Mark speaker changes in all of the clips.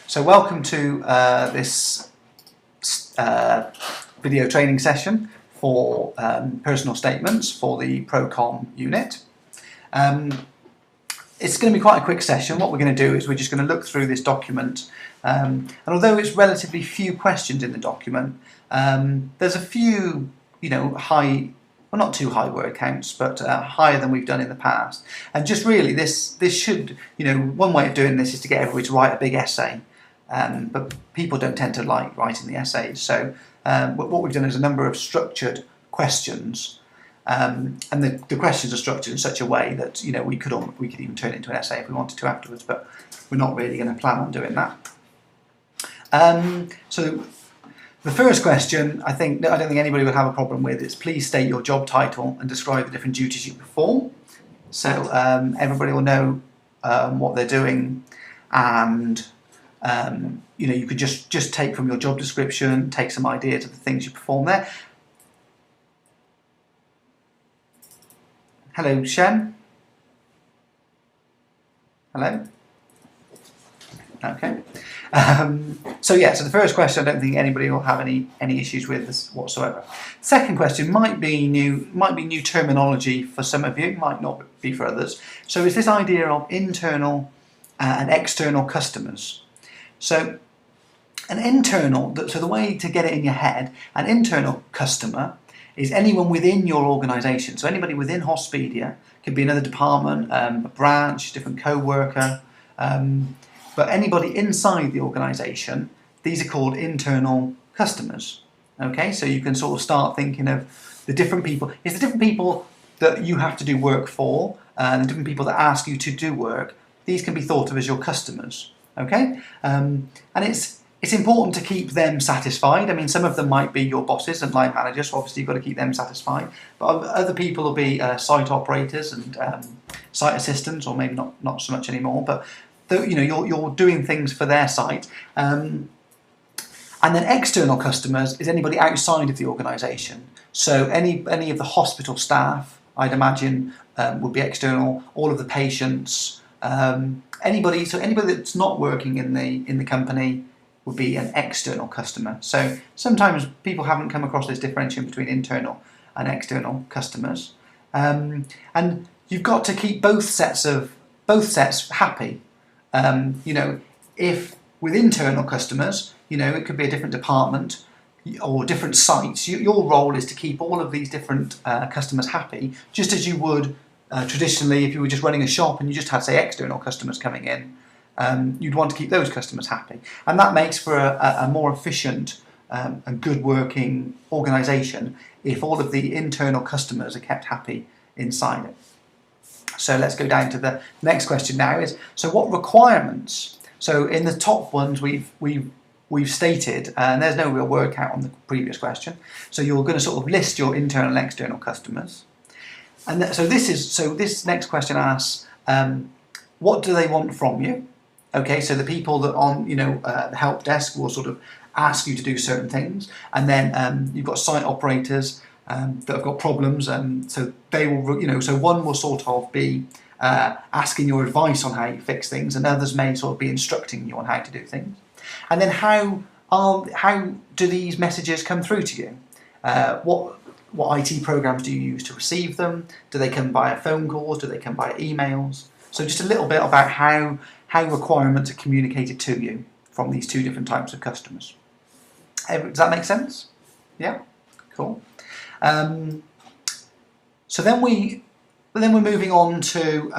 Speaker 1: So welcome to this video training session for personal statements for the ProCom unit. It's going to be quite a quick session. What we're going to do is we're just going to look through this document, and although it's relatively few questions in the document, there's a few, high, well, not too high word counts, but higher than we've done in the past. And just really, this should, one way of doing this is to get everybody to write a big essay, but people don't tend to like writing the essays. So what we've done is a number of structured questions. And the questions are structured in such a way that we could even turn it into an essay if we wanted to afterwards, but we're not really going to plan on doing that. So the first question, I don't think anybody would have a problem with. It's please state your job title and describe the different duties you perform. So everybody will know what they're doing, and you could just take from your job description, take some ideas of the things you perform there. Hello, Shem. Hello. Okay. So the first question, I don't think anybody will have any issues with this whatsoever. Second question might be new terminology for some of you, might not be for others. So it's this idea of internal and external customers. So the way to get it in your head, an internal customer is anyone within your organisation. So anybody within Hospedia, could be another department, a branch, different co-worker, but anybody inside the organisation, these are called internal customers. Okay, so you can sort of start thinking of the different people. It's the different people that you have to do work for, and the different people that ask you to do work. These can be thought of as your customers. Okay, and it's important to keep them satisfied. I mean, some of them might be your bosses and line managers, so obviously you've got to keep them satisfied. But other people will be site operators and site assistants, or maybe not so much anymore. But you're doing things for their site. And then external customers is anybody outside of the organisation. So any of the hospital staff, I'd imagine, would be external. All of the patients, anybody that's not working in the company would be an external customer. So sometimes people haven't come across this differentiation between internal and external customers, and you've got to keep both sets happy. If with internal customers, it could be a different department or different sites. Your role is to keep all of these different customers happy, just as you would traditionally if you were just running a shop and you just had, say, external customers coming in. You'd want to keep those customers happy, and that makes for a more efficient and good working organisation if all of the internal customers are kept happy inside it. So let's go down to the next question now. So what requirements? So in the top ones we've stated, and there's no real word count on the previous question. So you're going to sort of list your internal and external customers, and this next question asks, what do they want from you? Okay, so the people that on the help desk will sort of ask you to do certain things, and then you've got site operators that have got problems, and so they will, so one will sort of be asking your advice on how you fix things, and others may sort of be instructing you on how to do things. And then how do these messages come through to you? What IT programs do you use to receive them? Do they come via phone calls? Do they come via emails? So just a little bit about how requirements are communicated to you from these two different types of customers. Does that make sense? Yeah? Cool. So then we're moving on to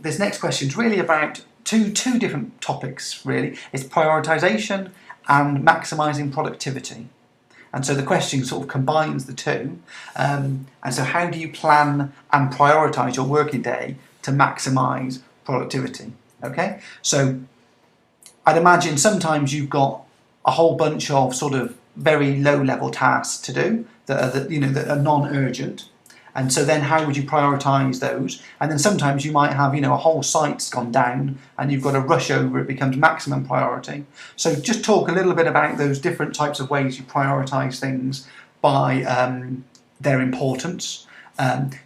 Speaker 1: this next question. It's really about two different topics, really. It's prioritisation and maximising productivity. And so the question sort of combines the two. And so how do you plan and prioritise your working day to maximise productivity? Okay, so I'd imagine sometimes you've got a whole bunch of sort of very low-level tasks to do that are non-urgent, and so then how would you prioritise those? And then sometimes you might have a whole site's gone down and you've got to rush over. It becomes maximum priority. So just talk a little bit about those different types of ways you prioritise things by their importance.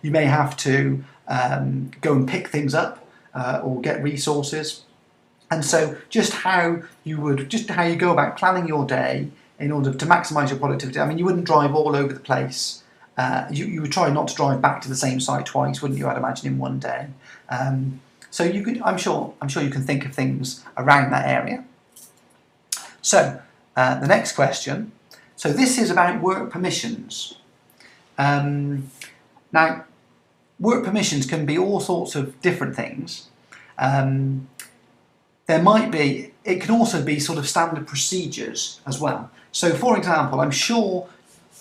Speaker 1: You may have to go and pick things up or get resources And so just how you go about planning your day in order to maximise your productivity. I mean, you wouldn't drive all over the place. You would try not to drive back to the same site twice, wouldn't you? I'd imagine in one day. So you could, I'm sure you can think of things around that area. So the next question. So this is about work permissions. Now, work permissions can be all sorts of different things. It can also be sort of standard procedures as well. So for example, I'm sure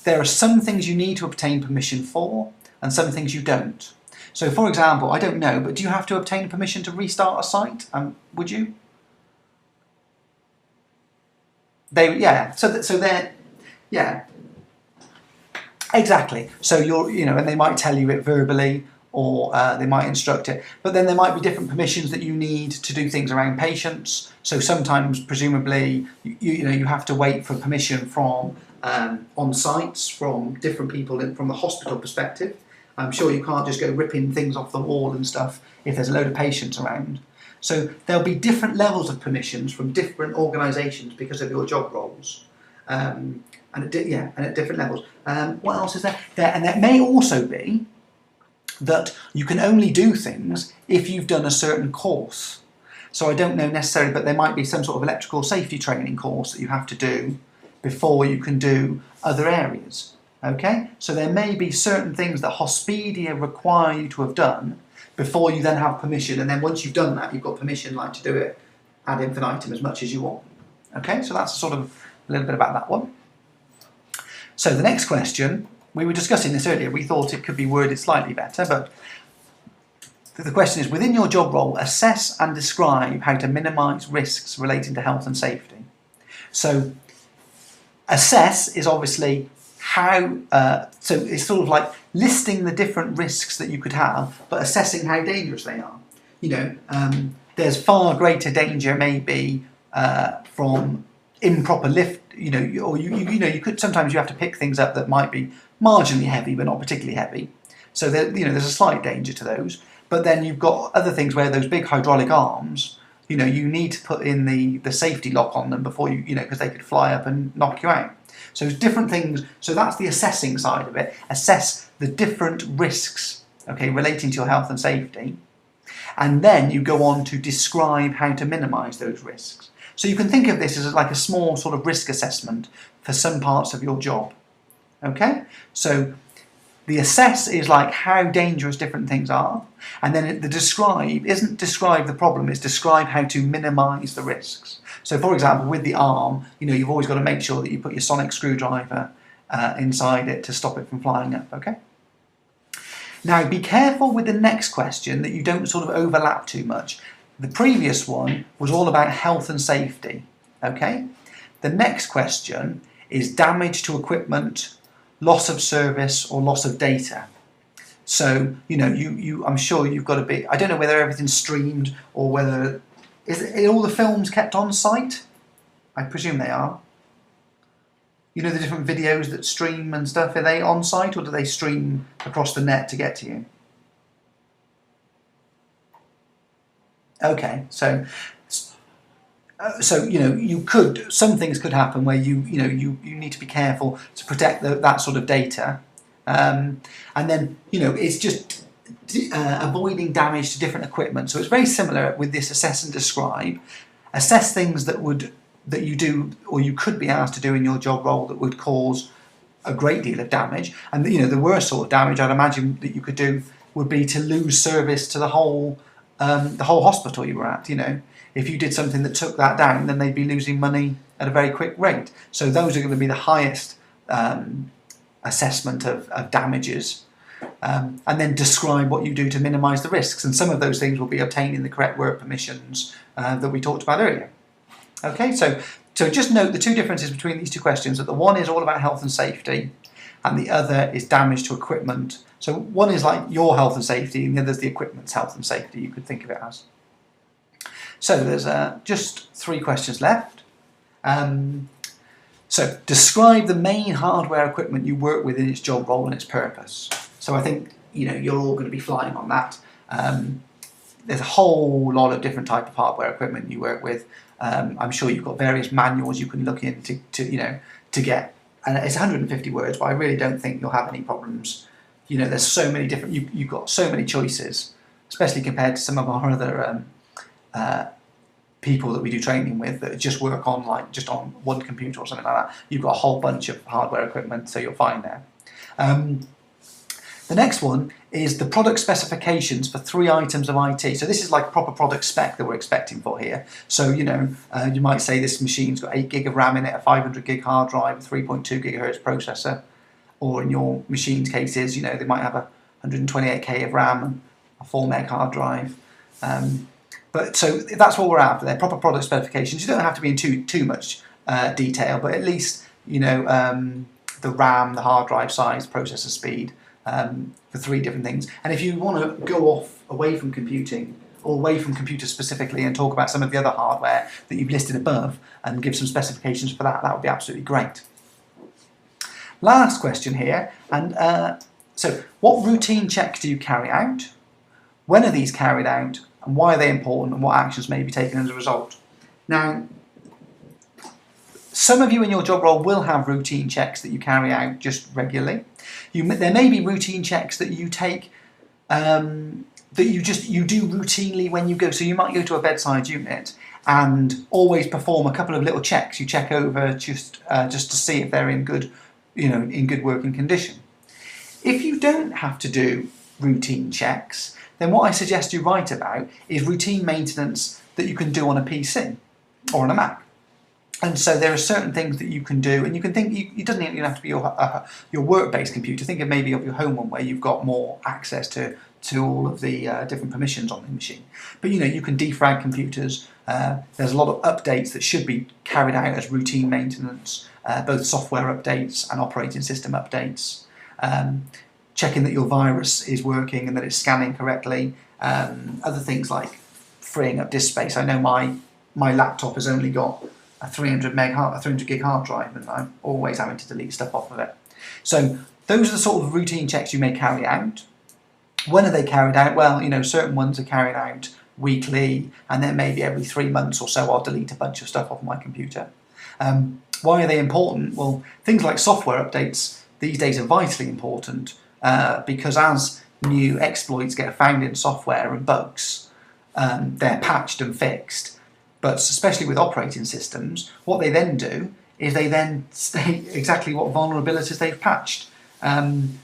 Speaker 1: there are some things you need to obtain permission for and some things you don't. So for example, I don't know, but do you have to obtain permission to restart a site? Would you? Exactly. So and they might tell you it verbally, or they might instruct it. But then there might be different permissions that you need to do things around patients. So sometimes, presumably, you have to wait for permission from on sites from different people from the hospital perspective. I'm sure you can't just go ripping things off the wall and stuff if there's a load of patients around. So there'll be different levels of permissions from different organisations because of your job roles. And at different levels. What else is there? And that may also be that you can only do things if you've done a certain course. So I don't know necessarily, but there might be some sort of electrical safety training course that you have to do before you can do other areas. Okay? So there may be certain things that Hospedia require you to have done before you then have permission, and then once you've done that, you've got permission to do it ad infinitum as much as you want. Okay? So that's sort of a little bit about that one. So the next question, we were discussing this earlier, we thought it could be worded slightly better, but the question is, within your job role, assess and describe how to minimise risks relating to health and safety. So assess is obviously how, so it's sort of like listing the different risks that you could have, but assessing how dangerous they are. There's far greater danger maybe from improper lift, or you could sometimes you have to pick things up that might be marginally heavy but not particularly heavy. So there's a slight danger to those. But then you've got other things where those big hydraulic arms, you need to put in the safety lock on them before because they could fly up and knock you out. So different things. So that's the assessing side of it. Assess the different risks, relating to your health and safety, and then you go on to describe how to minimise those risks. So you can think of this as like a small sort of risk assessment for some parts of your job. Okay? So the assess is like how dangerous different things are, and then the describe isn't describe the problem, it's describe how to minimise the risks. So for example, with the arm, you've always got to make sure that you put your sonic screwdriver inside it to stop it from flying up, okay? Now be careful with the next question that you don't sort of overlap too much. The previous one was all about health and safety, okay? The next question is damage to equipment, loss of service, or loss of data. So, I'm sure you've got to be, I don't know whether everything's streamed or whether, are all the films kept on site? I presume they are. The different videos that stream and stuff, are they on site or do they stream across the net to get to you? Okay, so some things could happen where you need to be careful to protect that sort of data, and then it's just avoiding damage to different equipment. So it's very similar with this assess and describe. Assess things that you do or you could be asked to do in your job role that would cause a great deal of damage, and the worst sort of damage I'd imagine that you could do would be to lose service to the whole hospital you were at. If you did something that took that down, then they'd be losing money at a very quick rate. So those are going to be the highest assessment of damages. And then describe what you do to minimise the risks. And some of those things will be obtaining the correct work permissions that we talked about earlier. Okay, so just note the two differences between these two questions, that the one is all about health and safety, and the other is damage to equipment. So one is like your health and safety, and the other is the equipment's health and safety, you could think of it as. So there's just 3 questions left. So describe the main hardware equipment you work with in its job role and its purpose. So I think you're all going to be flying on that. there's a whole lot of different type of hardware equipment you work with. I'm sure you've got various manuals you can look into to get, and it's 150 words, but I really don't think you'll have any problems. There's so many different, you've got so many choices, especially compared to some of our other people that we do training with that just work on just on one computer or something like that. You've got a whole bunch of hardware equipment, so you'll find there. The next one is the product specifications for 3 items of IT. So this is like a proper product spec that we're expecting for here. So, you might say this machine's got 8 gig of RAM in it, a 500 gig hard drive, a 3.2 gigahertz processor. Or in your machine's cases, they might have a 128K of RAM and a 4 meg hard drive. But so that's what we're after. They're proper product specifications. You don't have to be in too much detail, but at least, the RAM, the hard drive size, processor speed, for 3 different things. And if you want to go away from computing, or away from computers specifically, and talk about some of the other hardware that you've listed above and give some specifications for that, that would be absolutely great. Last question here, and so what routine checks do you carry out? When are these carried out, and why are they important, and what actions may be taken as a result? Now, some of you in your job role will have routine checks that you carry out just regularly. There may be routine checks that you take, that you do routinely when you go. So you might go to a bedside unit and always perform a couple of little checks. You check over just to see if they're in good, in good working condition. If you don't have to do routine checks, then what I suggest you write about is routine maintenance that you can do on a PC or on a Mac. And so there are certain things that you can do, and you can think, it doesn't even have to be your work-based computer. Think of maybe of your home one where you've got more access to all of the different permissions on the machine. But you can defrag computers. There's a lot of updates that should be carried out as routine maintenance, both software updates and operating system updates. Checking that your virus is working and that it's scanning correctly. Other things like freeing up disk space. I know my laptop has only got a 300 gig hard drive, and I'm always having to delete stuff off of it. So those are the sort of routine checks you may carry out. When are they carried out? Well, certain ones are carried out weekly, and then maybe every 3 months or so I'll delete a bunch of stuff off my computer. Why are they important? Well, things like software updates these days are vitally important, because as new exploits get found in software and bugs, they're patched and fixed. But especially with operating systems, what they then do is they then state exactly what vulnerabilities they've patched.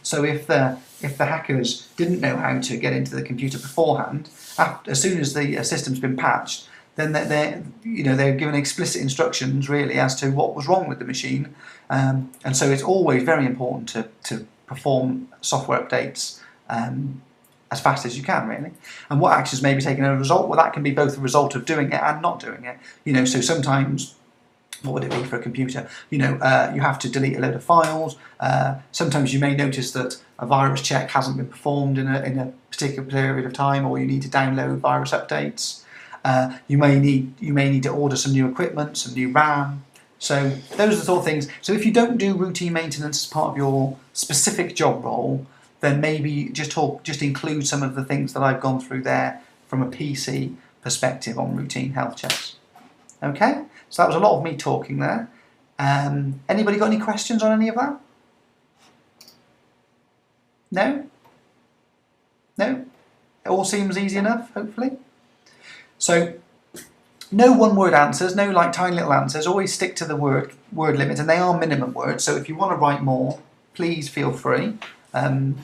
Speaker 1: So if the hackers didn't know how to get into the computer beforehand, as soon as the system's been patched, then they're given explicit instructions really as to what was wrong with the machine. And so it's always very important to perform software updates as fast as you can, really. And what actions may be taken as a result? Well, that can be both a result of doing it and not doing it. So sometimes, what would it be for a computer? You have to delete a load of files. Sometimes you may notice that a virus check hasn't been performed in a particular period of time, or you need to download virus updates. You may need to order some new equipment, some new RAM. So those are the sort of things. So if you don't do routine maintenance as part of your specific job role, then maybe just include some of the things that I've gone through there from a PC perspective on routine health checks. Okay, so that was a lot of me talking there. Anybody got any questions on any of that? No? No? It all seems easy enough, hopefully. So, no one-word answers, no tiny little answers. Always stick to the word limit, and they are minimum words. So if you want to write more, please feel free. And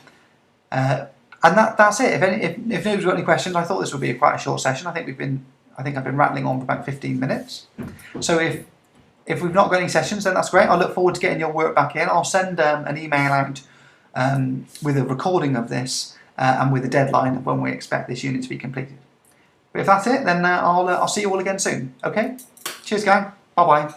Speaker 1: that's it. If nobody's got any questions, I thought this would be quite a short session. I think I've been rattling on for about 15 minutes. So if we've not got any sessions, then that's great. I look forward to getting your work back in. I'll send an email out with a recording of this and with a deadline of when we expect this unit to be completed. But if that's it, then I'll see you all again soon. Okay? Cheers, gang. Bye-bye.